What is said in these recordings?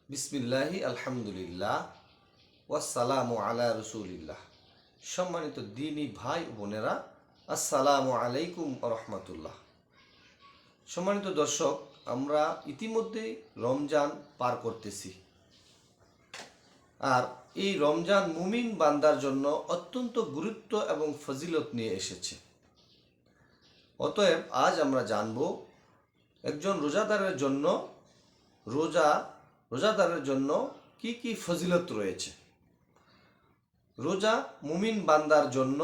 বিসমিল্লাহি আলহামদুলিল্লাহ ওয়াসসালামু আলা রসুলিল্লাহ। সম্মানিত দিনী ভাই ও বোনেরা, আসসালামু আলাইকুম রহমতুল্লাহ। সম্মানিত দর্শক, আমরা ইতিমধ্যেই রমজান পার করতেছি। আর এই রমজান মুমিন বান্দার জন্য অত্যন্ত গুরুত্ব এবং ফজিলত নিয়ে এসেছে। অতএব আজ আমরা জানব একজন রোজাদারের জন্য রোজাদারের জন্য কি কি ফজিলত রয়েছে। রোজা মুমিন বান্দার জন্য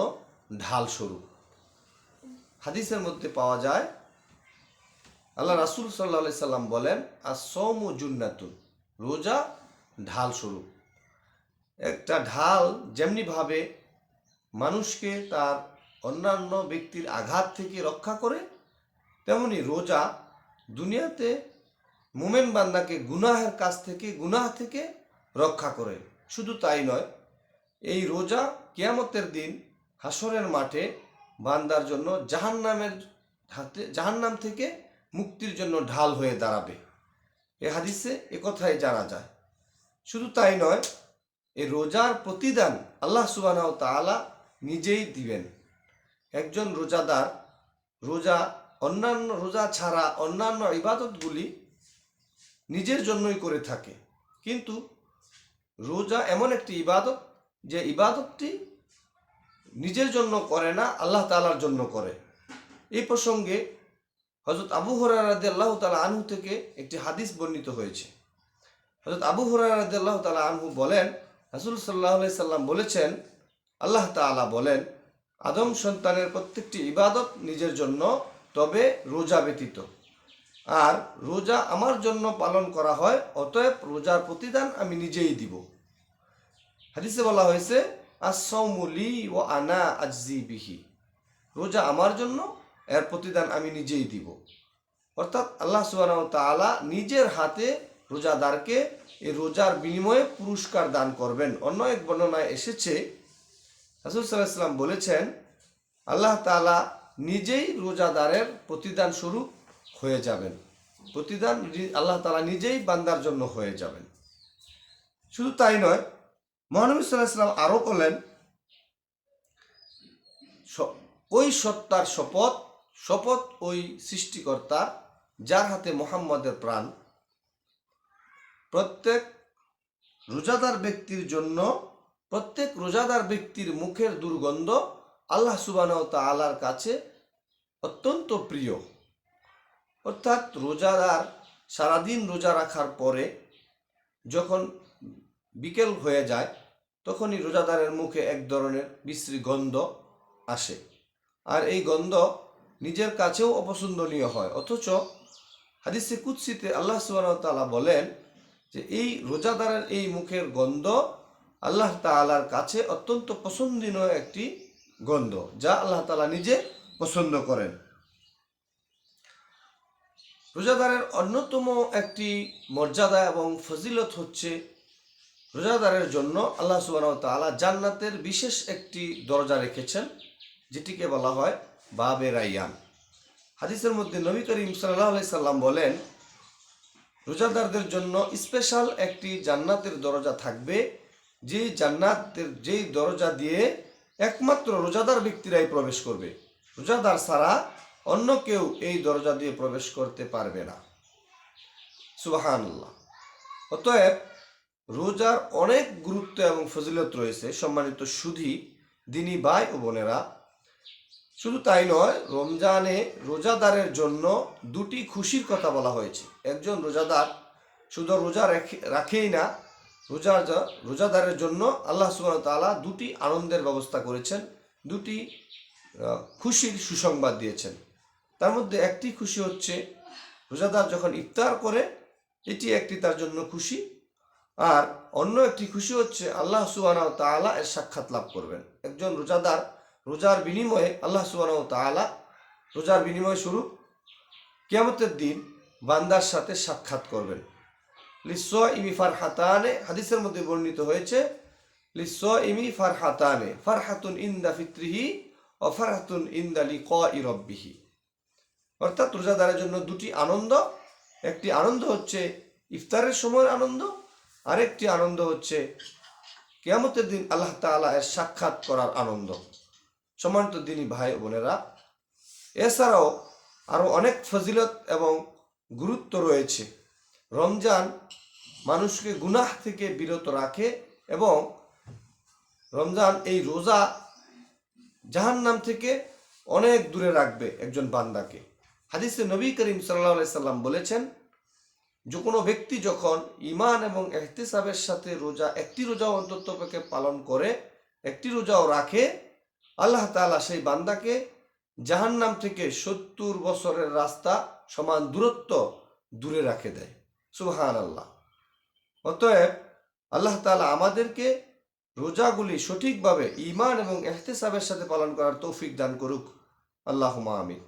ঢাল স্বরূপ। হাদিসের মধ্যে পাওয়া যায়, আল্লাহ রাসূল সাল্লাল্লাহু আলাইহি সাল্লাম বলেন, আস-সাওমু জুন্নাতুন, রোজা ঢাল স্বরূপ। একটা ঢাল যেমনিভাবে মানুষকে তার অন্যান্য ব্যক্তির আঘাত থেকে রক্ষা করে, তেমনি রোজা দুনিয়াতে মুমিন বান্দাকে গুনাহ থেকে রক্ষা করে। শুধু তাই নয়, এই রোজা কিয়ামতের দিন হাসরের মাঠে বান্দার জন্য জাহান্নাম থেকে মুক্তির জন্য ঢাল হয়ে দাঁড়াবে। এ হাদিসে একথাই জানা যায়। শুধু তাই নয়, এই রোজার প্রতিদান আল্লাহ সুবহানাহু ওয়া তাআলা নিজেই দিবেন। একজন রোজাদার রোজা ছাড়া অন্যান্য ইবাদতগুলি নিজের জন্যই করে থাকে, কিন্তু রোজা এমন একটি ইবাদত যে ইবাদতটি নিজের জন্য করে না, আল্লাহ তাআলার জন্য করে। এই প্রসঙ্গে হযরত আবু হুরায়রা রাদিয়াল্লাহু তাআলা আনহু থেকে একটি হাদিস বর্ণিত হয়েছে। হযরত আবু হুরায়রা রাদিয়াল্লাহু তাআলা আনহু বলেন, রাসূল সাল্লাল্লাহু আলাইহি সাল্লাম বলেছেন, আল্লাহ তাআলা বলেন, আদম সন্তানের প্রত্যেকটি ইবাদত নিজের জন্য, তবে রোজা ব্যতীত। আর রোজা আমার জন্য পালন করা হয়, অতএব রোজার প্রতিদান আমি নিজেই দিব। হাদিসে বলা হয়েছে, আস-সাওমু লি ওয়া আনা আজজি বিহি, রোজা আমার জন্য, এর প্রতিদান আমি নিজেই দিব। অর্থাৎ আল্লাহ সুবহানাহু ওয়া তাআলা নিজের হাতে রোজাদারকে এই রোজার বিনিময়ে পুরস্কার দান করবেন। অন্য এক বর্ণনায় এসেছে, রাসূল সাল্লাল্লাহু আলাইহি ওয়াসাল্লাম বলেছেন, আল্লাহ তাআলা নিজেই রোজাদারের প্রতিদান স্বরূপ হয়ে যাবেন। প্রতিদান আল্লাহ তাআলা নিজেই বান্দার জন্য হয়ে যাবেন। শুধু তাই নয়, মহানবী সাল্লাল্লাহু আলাইহি ওয়াসাল্লাম আরও বলেন, ওই সত্তার শপথ ওই সৃষ্টিকর্তার যার হাতে মুহাম্মদের প্রাণ, প্রত্যেক রোজাদার ব্যক্তির মুখের দুর্গন্ধ আল্লাহ সুবহানাহু ওয়া তাআলার কাছে অত্যন্ত প্রিয়। অর্থাৎ রোজাদার সারাদিন রোজা রাখার পরে যখন বিকেল হয়ে যায়, তখনই রোজাদারের মুখে এক ধরনের বিশ্রী গন্ধ আসে। আর এই গন্ধ নিজের কাছেও অপছন্দনীয় হয়। অথচ হাদিসে কুদসিতে আল্লাহ সুবহানাহু ওয়া তাআলা বলেন যে এই রোজাদারের এই মুখের গন্ধ আল্লাহ তাআলার কাছে অত্যন্ত পছন্দনীয় একটি গন্ধ, যা আল্লাহ তাআলা নিজে পছন্দ করেন। রোজাদারের অন্যতম একটি মর্যাদা এবং ফজিলত হচ্ছে, রোজাদারের জন্য আল্লাহ সুবহানাহু ওয়া তাআলা জান্নাতের বিশেষ একটি দরজা রেখেছেন, যেটিকে বলা হয় বাবে রাইয়ান। হাদিসের মধ্যে নবী করিম সাল্লাল্লাহু আলাইহি সাল্লাম বলেন, রোজাদারদের জন্য স্পেশাল একটি জান্নাতের দরজা থাকবে, যেই দরজা দিয়ে একমাত্র রোজাদার ব্যক্তিরাই প্রবেশ করবে। রোজাদার ছাড়া অন্য কেউ এই দরজা দিয়ে প্রবেশ করতে পারবে না। সুবহানাল্লাহ। অতএব রোজার অনেক গুরুত্ব এবং ফজিলত রয়েছে। সম্মানিত সুধী দিনী ভাই ও বোনেরা, শুধু তাই নয়, রমজানে রোজাদারের জন্য দুটি খুশির কথা বলা হয়েছে। একজন রোজাদার শুধু রোজা রাখেই না, রোজাদারের জন্য আল্লাহ সুবহানাহু ওয়া তাআলা দুটি আনন্দের ব্যবস্থা করেছেন, দুটি খুশির সুসংবাদ দিয়েছেন। তার মধ্যে একটি খুশি হচ্ছে, রোজাদার যখন ইফতার করে, এটি একটি তার জন্য খুশি। আর অন্য একটি খুশি হচ্ছে, আল্লাহ সুবহানাহু ওয়া তাআলা এর সাক্ষাৎ লাভ করবেন। একজন রোজাদার রোজার বিনিময়ে আল্লাহ সুবহানাহু ওয়া তাআলা রোজার বিনিময় স্বরূপ কিয়ামতের দিন বান্দার সাথে সাক্ষাৎ করবেন। লিস-সাইমি ফারহাতানে, হাদিসের মধ্যে বর্ণিত হয়েছে, লিস-সাইমি ফারহাতানে, ফারহাতুন ইনদা ফিত্রিহি ওয়া ফারহাতুন ইনদা লিকাই রাব্বিহি। অর্থাৎ রোজাদারের জন্য দুটি আনন্দ। একটি আনন্দ হচ্ছে ইফতারের সময়ের আনন্দ, আরেকটি আনন্দ হচ্ছে কিয়ামতের দিন আল্লাহ তাআলা এর সাক্ষাৎ করার আনন্দ। সম্মানিত দিনী ভাই ও বোনেরা, এছাড়াও আরও অনেক ফজিলত এবং গুরুত্ব রয়েছে। রমজান মানুষকে গুনাহ থেকে বিরত রাখে এবং রমজান এই রোজা জাহান্নাম থেকে অনেক দূরে রাখবে একজন বান্দাকে। হাদিসে নবী করিম সাল্লাল্লাহু আলাইহি সাল্লাম বলেছেন, যে কোনো ব্যক্তি যখন ঈমান এবং ইহতিসাবের সাথে একটি রোজা অন্ততপক্ষে পালন করে, একটি রোজাও রাখে, আল্লাহ তাআলা সেই বান্দাকে জাহান্নাম থেকে 70 বছরের রাস্তা সমান দূরত্ব দূরে রাখে দেয়। সুবহানাল্লাহ। অতএব আল্লাহ তাআলা আমাদেরকে রোজাগুলি সঠিকভাবে ঈমান এবং ইহতিসাবের সাথে পালন করার তৌফিক দান করুক। আল্লাহুম্মা আমিন।